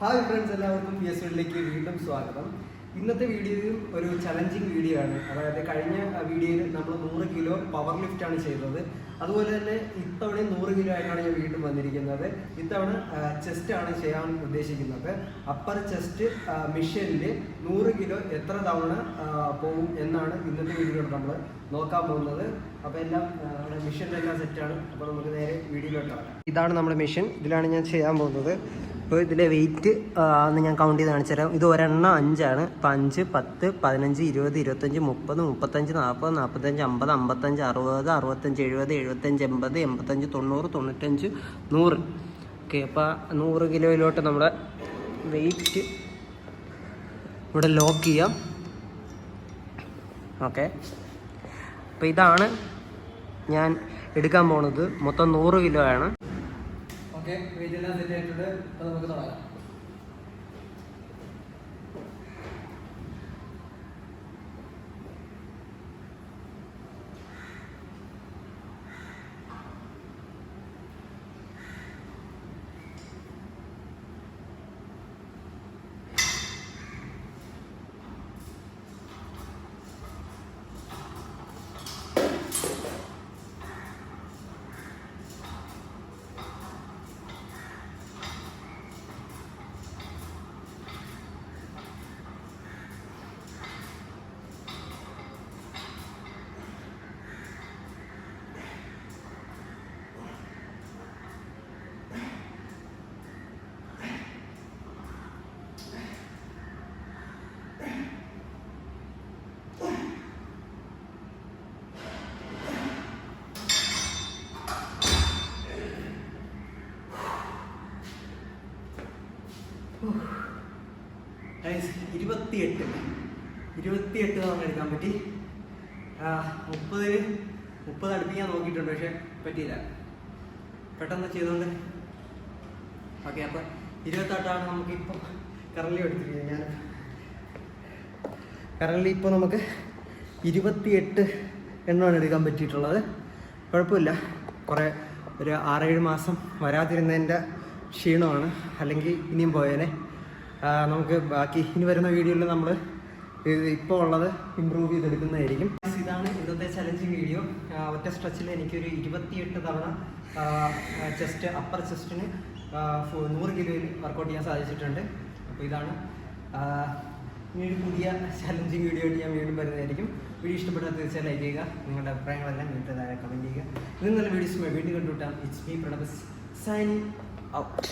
Hi friends, എല്ലാവർക്കും PS വീഡിയോയിലേക്ക് വീണ്ടും സ്വാഗതം. ഇന്നത്തെ വീഡിയോയും ഒരു ചലഞ്ചിങ് വീഡിയോ ആണ്. അതായത് കഴിഞ്ഞ വീഡിയോയിൽ നമ്മൾ 100 കിലോ പവർ ലിഫ്റ്റ് ആണ് ചെയ്തത്. അതുപോലെ തന്നെ ഇത്തവണ 100 കിലോ ആയിട്ടാണ് ഞാൻ വീണ്ടും വന്നിരിക്കുന്നത്. ഇത്തവണ ചെസ്റ്റ് ആണ് ചെയ്യാൻ ഉദ്ദേശിക്കുന്നത്. അപ്പർ ചെസ്റ്റ് മെഷീനിൽ 100 കിലോ എത്ര തവണ പോകും എന്നാണ് ഇന്നത്തെ വീഡിയോയിൽ നമ്മൾ നോക്കാൻ പോകുന്നത്. അപ്പോൾ എല്ലാം മെഷീനിലെല്ലാം സെറ്റാണ്. അപ്പോൾ നമുക്ക് നേരെ വീഡിയോയിലോട്ട് കാണാം. ഇതാണ് നമ്മുടെ മെഷീൻ. ഇതിലാണ് ഞാൻ ചെയ്യാൻ പോകുന്നത്. അപ്പോൾ ഇതിലെ വെയിറ്റ് ഒന്ന് ഞാൻ കൗണ്ട് ചെയ്ത് കാണിച്ചു തരാം. ഇത് ഒരെണ്ണം 5 ആണ്. ഇപ്പോൾ 5, 10, 15, 20, 25, 30, 35, 40, 45, 50, 55, 60, 65, 70, 75, 80, 85, 90, 95, 100. ഓക്കെ, അപ്പോൾ 100 കിലോയിലോട്ട് നമ്മുടെ വെയിറ്റ് ഇവിടെ ലോക്ക് ചെയ്യാം. ഓക്കെ, അപ്പോൾ ഇതാണ് ഞാൻ എടുക്കാൻ പോകുന്നത്. മൊത്തം 100 കിലോ ആണ്. ഓക്കെ, വെയിറ്റ് എല്ലാം സെറ്റ് ആയിട്ടുണ്ട്. അപ്പോൾ നമുക്ക് തുടങ്ങാം. ഗൈസ്, 28 തവണ എടുക്കാൻ പറ്റി. 30 അടുപ്പിക്കാൻ നോക്കിയിട്ടുണ്ട്, പക്ഷെ പറ്റിയില്ല. പെട്ടെന്ന് ചെയ്തുകൊണ്ട്. ഓക്കെ, അപ്പോൾ 28 നമുക്കിപ്പോൾ കറലി എടുത്തിരിക്കുന്നത്. ഞാൻ കറലി ഇപ്പോൾ നമുക്ക് 28 എണ്ണമാണ് എടുക്കാൻ പറ്റിയിട്ടുള്ളത്. കുഴപ്പമില്ല. കുറേ ഒരു 6-7 മാസം വരാതിരുന്നതിൻ്റെ ക്ഷീണമാണ്. അല്ലെങ്കിൽ ഇനിയും പോയേനെ. നമുക്ക് ബാക്കി ഇനി വരുന്ന വീഡിയോയിൽ നമ്മൾ ഇപ്പോൾ ഉള്ളത് ഇമ്പ്രൂവ് ചെയ്തെടുക്കുന്നതായിരിക്കും. ഇതാണ് ഇന്നത്തെ ചലഞ്ചിങ് വീഡിയോ. ഒറ്റ സ്ട്രെച്ചിൽ എനിക്കൊരു 28 തവണ ചെസ്റ്റ് അപ്പർ ചെസ്റ്റിന് 100 കിലോയിൽ വർക്കൗട്ട് ചെയ്യാൻ സാധിച്ചിട്ടുണ്ട്. അപ്പോൾ ഇതാണ്. ഇനി ഒരു പുതിയ ചലഞ്ചിങ് വീഡിയോ ആയിട്ട് ഞാൻ വീണ്ടും വരുന്നതായിരിക്കും. വീഡിയോ ഇഷ്ടപ്പെട്ടാൽ തീർച്ചയായും ലൈക്ക് ചെയ്യുക. നിങ്ങളുടെ അഭിപ്രായങ്ങളെല്ലാം വീട്ടിൽ താഴെ കമൻറ്റ് ചെയ്യുക. ഇത് നല്ല വീഡിയോസുമായി വീണ്ടും കണ്ടുവിട്ടാം. It's me Pranab signing out.